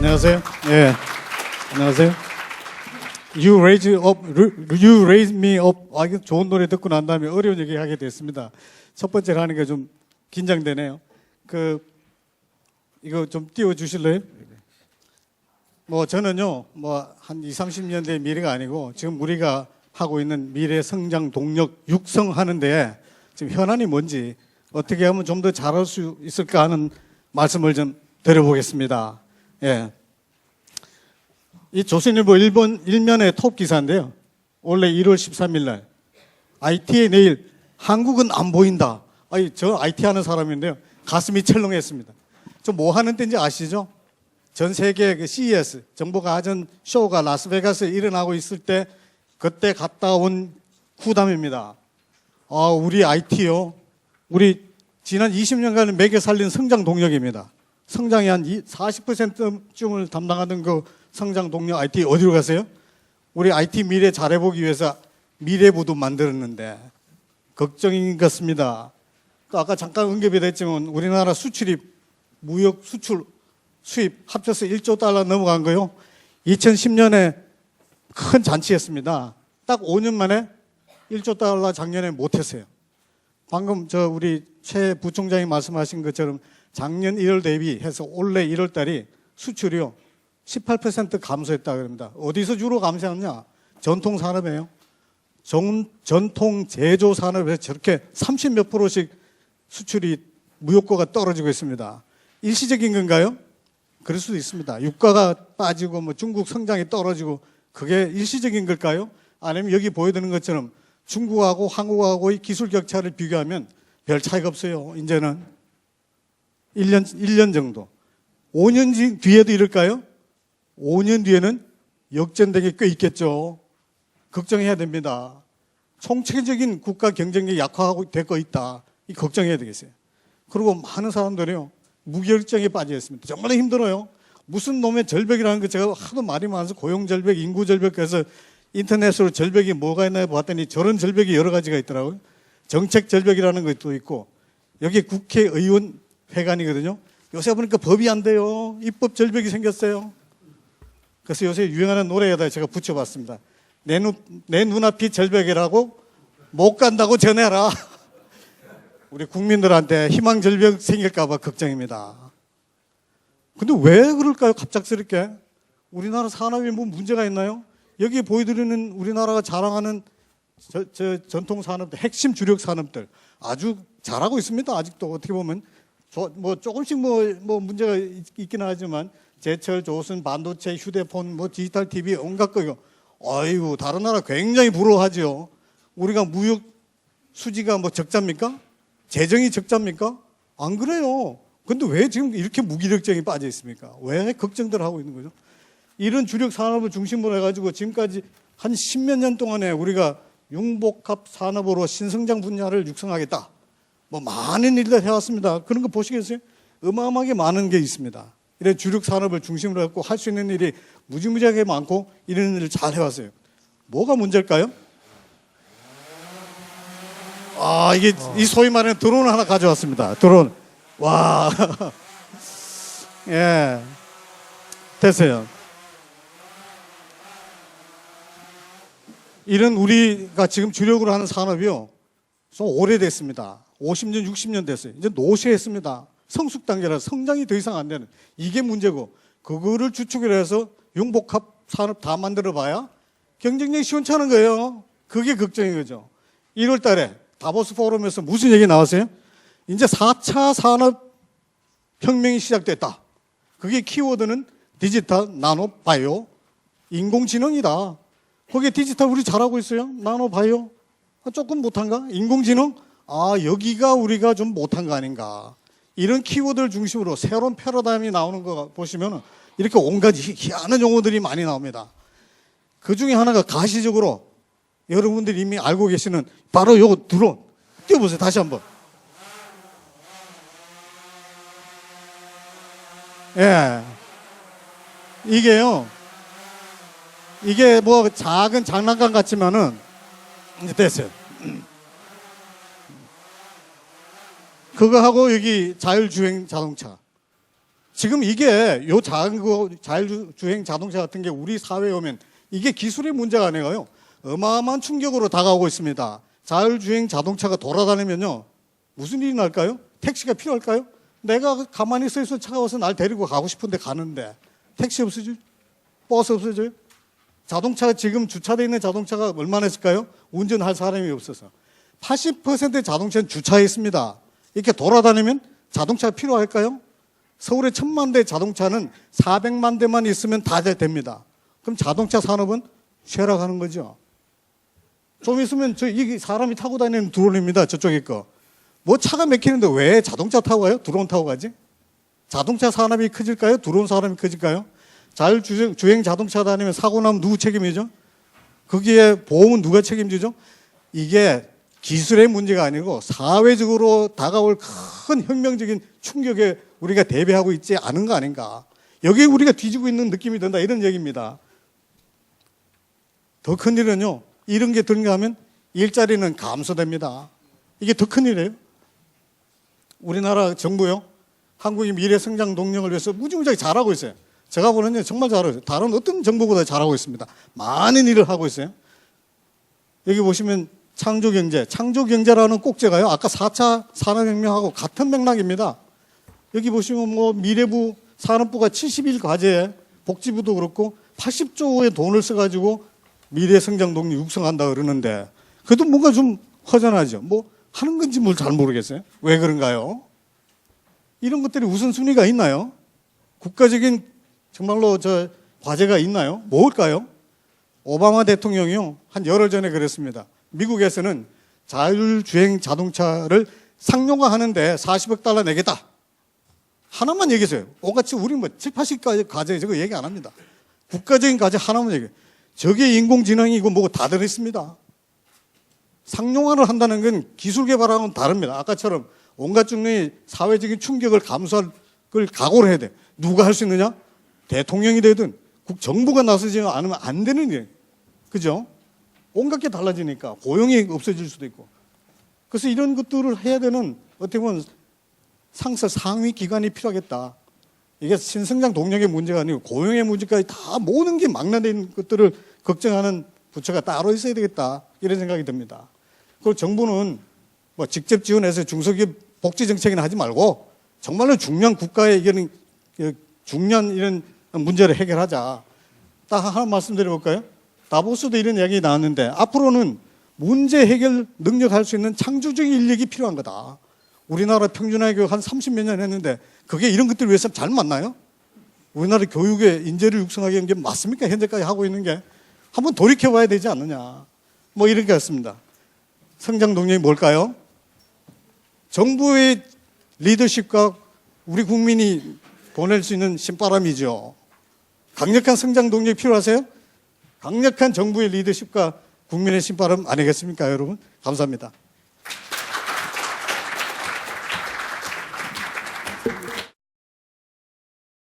안녕하세요. 예, 안녕하세요. You raise me up. 아, 이거 좋은 노래 듣고 난 다음에 어려운 얘기 하게 됐습니다. 첫 번째로 하는 게 좀 긴장되네요. 이거 좀 띄워주실래요? 저는요, 한 20, 30년 대 미래가 아니고 지금 우리가 하고 있는 미래 성장 동력 육성하는데 지금 현안이 뭔지 어떻게 하면 좀 더 잘할 수 있을까 하는 말씀을 좀 드려보겠습니다. 예. 이 조선일보 일면의 톱 기사인데요. 원래 1월 13일 날 IT의 내일 한국은 안 보인다. 저 IT 하는 사람인데요. 가슴이 철렁했습니다. 저 뭐 하는 때인지 아시죠? 전 세계 그 CES 정보가전 쇼가 라스베가스에 일어나고 있을 때 그때 갔다 온 후담입니다. 우리 IT요. 우리 지난 20년간 매겨 살린 성장 동력입니다. 성장이 한 40%쯤을 담당하던 그 성장 동력 IT 어디로 가세요? 우리 IT 미래 잘해보기 위해서 미래부도 만들었는데 걱정인 것 같습니다. 또 아까 잠깐 언급이 됐지만 우리나라 수출입, 무역 수출, 수입 합쳐서 1조 달러 넘어간 거요. 2010년에 큰 잔치였습니다. 딱 5년 만에 1조 달러 작년에 못했어요. 방금 우리 최 부총장이 말씀하신 것처럼 작년 1월 대비해서 올해 1월 달이 수출이요 18% 감소했다 그럽니다. 어디서 주로 감소했냐? 전통 산업이에요. 전통 제조 산업에서 저렇게 30몇 %씩 수출이 무역고가 떨어지고 있습니다. 일시적인 건가요? 그럴 수도 있습니다. 유가가 빠지고 중국 성장이 떨어지고 그게 일시적인 걸까요? 아니면 여기 보여드리는 것처럼 중국하고 한국하고의 기술 격차를 비교하면 별 차이가 없어요. 이제는 1년 정도. 5년 뒤에도 이럴까요? 5년 뒤에는 역전된 게 꽤 있겠죠. 걱정해야 됩니다. 총체적인 국가 경쟁력이 약화하고 되고 있다. 이 걱정해야 되겠어요. 그리고 많은 사람들이요. 무결정에 빠져 있습니다. 정말 힘들어요. 무슨 놈의 절벽이라는 거 제가 하도 말이 많아서 고용절벽, 인구절벽 그래서 인터넷으로 절벽이 뭐가 있나 봤더니 저런 절벽이 여러 가지가 있더라고요. 정책절벽이라는 것도 있고 여기 국회의원 회관이거든요. 요새 보니까 법이 안 돼요. 입법 절벽이 생겼어요. 그래서 요새 유행하는 노래에다 제가 붙여봤습니다. 내 눈앞이 절벽이라고 못 간다고 전해라. 우리 국민들한테 희망 절벽 생길까 봐 걱정입니다. 근데 왜 그럴까요? 갑작스럽게. 우리나라 산업이 뭐 문제가 있나요? 여기 보여드리는 우리나라가 자랑하는 전통 산업들, 핵심 주력 산업들 아주 잘하고 있습니다. 아직도 어떻게 보면 조금씩 문제가 있긴 하지만 제철, 조선, 반도체, 휴대폰, 디지털 TV 온갖 거요. 아이고 다른 나라 굉장히 부러워하죠. 우리가 무역 수지가 적자입니까? 재정이 적자입니까? 안 그래요. 근데 왜 지금 이렇게 무기력증이 빠져 있습니까? 왜 걱정들 하고 있는 거죠? 이런 주력 산업을 중심으로 해가지고 지금까지 한 10몇 년 동안에 우리가 융복합 산업으로 신성장 분야를 육성하겠다. 많은 일들 해왔습니다. 그런 거 보시겠어요? 어마어마하게 많은 게 있습니다. 이런 주력 산업을 중심으로 해서 할 수 있는 일이 무지무지하게 많고 이런 일을 잘 해왔어요. 뭐가 문제일까요? 이게 이 소위 말하는 드론 하나 가져왔습니다. 드론. 와. 예. 됐어요. 이런 우리가 지금 주력으로 하는 산업이요. 좀 오래됐습니다. 50년, 60년 됐어요. 이제 노쇠했습니다. 성숙 단계라서 성장이 더 이상 안 되는. 이게 문제고, 그거를 주축으로 해서 융복합 산업 다 만들어 봐야 경쟁력이 시원찮은 거예요. 그게 걱정인 거죠. 1월 달에 다보스 포럼에서 무슨 얘기 나왔어요? 이제 4차 산업혁명이 시작됐다. 그게 키워드는 디지털, 나노, 바이오, 인공지능이다. 거기에 디지털 우리 잘하고 있어요? 나노, 바이오? 조금 못한가? 인공지능? 여기가 우리가 좀 못한 거 아닌가. 이런 키워드를 중심으로 새로운 패러다임이 나오는 거 보시면 이렇게 온갖 희한한 용어들이 많이 나옵니다. 그 중에 하나가 가시적으로 여러분들이 이미 알고 계시는 바로 요거 드론. 띄워보세요. 다시 한번. 예. 이게요. 이게 작은 장난감 같지만은 이제 됐어요. 그거하고 여기 자율주행 자동차. 지금 이게 요 작은 거 자율주행 자동차 같은 게 우리 사회에 오면 이게 기술의 문제가 아니에요. 어마어마한 충격으로 다가오고 있습니다. 자율주행 자동차가 돌아다니면요. 무슨 일이 날까요? 택시가 필요할까요? 내가 가만히 서 있어 차가 와서 날 데리고 가고 싶은데 가는데 택시 없어져요? 버스 없어져요? 자동차가 지금 주차되어 있는 자동차가 얼마나 있을까요? 운전할 사람이 없어서. 80%의 자동차는 주차해 있습니다. 이렇게 돌아다니면 자동차가 필요할까요? 서울에 1000만 대 자동차는 400만 대만 있으면 다 됩니다. 그럼 자동차 산업은 쇠락하는 거죠. 좀 있으면 이게 사람이 타고 다니는 드론입니다. 저쪽에 거. 뭐 차가 막히는데 왜 자동차 타고 가요? 드론 타고 가지? 자동차 산업이 커질까요? 드론 산업이 커질까요? 자율주행 자동차 다니면 사고 나면 누구 책임이죠? 거기에 보험은 누가 책임지죠? 이게 기술의 문제가 아니고 사회적으로 다가올 큰 혁명적인 충격에 우리가 대비하고 있지 않은 거 아닌가. 여기에 우리가 뒤지고 있는 느낌이 든다 이런 얘기입니다. 더 큰 일은요. 이런 게 등장하면 일자리는 감소됩니다. 이게 더 큰 일이에요. 우리나라 정부요. 한국의 미래 성장 동력을 위해서 무지무지하게 잘하고 있어요. 제가 보는요 정말 잘하고 있어요. 다른 어떤 정부보다 잘하고 있습니다. 많은 일을 하고 있어요. 여기 보시면 창조경제, 창조경제라는 꼭지가요. 아까 4차 산업혁명하고 같은 맥락입니다. 여기 보시면 뭐 미래부, 산업부가 71 과제에 복지부도 그렇고 80조의 돈을 써가지고 미래 성장 동력 육성한다 그러는데 그래도 뭔가 좀 허전하죠. 뭐 하는 건지 뭘 잘 모르겠어요. 왜 그런가요? 이런 것들이 우선순위가 있나요? 국가적인 정말로 과제가 있나요? 뭘까요? 오바마 대통령이요. 한 열흘 전에 그랬습니다. 미국에서는 자율주행 자동차를 상용화하는데 40억 달러 내겠다. 하나만 얘기했어요. 온같이 우리 뭐 7, 80가지 과제 저거 얘기 안 합니다. 국가적인 과제 하나만 얘기해요. 저게 인공지능이고 뭐고 다 들어있습니다. 상용화를 한다는 건 기술 개발하고는 다릅니다. 아까처럼 온갖 종류의 사회적인 충격을 감수할 걸 각오를 해야 돼. 누가 할 수 있느냐? 대통령이 되든 정부가 나서지 않으면 안 되는 일. 그죠? 온갖 게 달라지니까 고용이 없어질 수도 있고. 그래서 이런 것들을 해야 되는 어떻게 보면 상설 상위 기관이 필요하겠다. 이게 신성장 동력의 문제가 아니고 고용의 문제까지 다 모든 게 망라된 것들을 걱정하는 부처가 따로 있어야 되겠다. 이런 생각이 듭니다. 그리고 정부는 뭐 직접 지원해서 중소기업 복지 정책이나 하지 말고 정말로 중요한 국가의 이런 중요한 이런 문제를 해결하자. 딱 하나 말씀드려볼까요? 다보스도 이런 이야기 나왔는데 앞으로는 문제 해결 능력할 수 있는 창조적인 인력이 필요한 거다. 우리나라 평균화의 교육 한 30몇 년 했는데 그게 이런 것들을 위해서 잘 맞나요? 우리나라 교육에 인재를 육성하기 위한 게 맞습니까? 현재까지 하고 있는 게. 한번 돌이켜봐야 되지 않느냐. 뭐 이런 게 같습니다. 성장 동력이 뭘까요? 정부의 리더십과 우리 국민이 보낼 수 있는 신바람이죠. 강력한 성장 동력이 필요하세요? 강력한 정부의 리더십과 국민의 신바람 아니겠습니까, 여러분? 감사합니다.